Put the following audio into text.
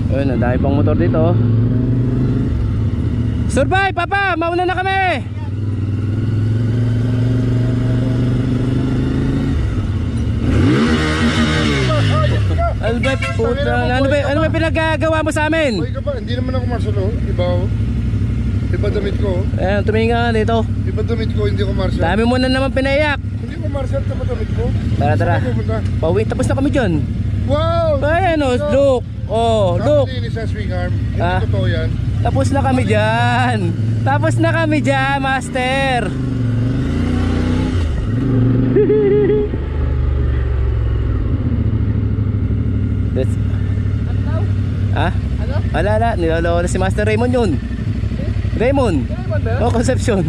Ayun, ang dami pang motor dito. Survive, papa! Mauna na kami! Albert, puta. Ano ba pinagagawa mo sa amin? Uy ka ba? Hindi naman ako martial oh. Iba damit ko oh. Ayan, tumingin ka dito. Iba damit ko, hindi ko martial. Dami mo na naman pinaiyak. Hindi ko martial, tama damit ko. Tara, tara. Saan ka pupunta? Pauwi, tapos na kami dyan. Wow! Ayan o, look. Oh, look. Nakalinis sa swing arm. Hindi Ah. totoo yan. Tapos na kami dyan. Tapos na kami dyan, master. That's... Ha? Ano? Wala, niloloko na si Master Raymond yun. Raymond? Raymond ba? Oh, Concepcion.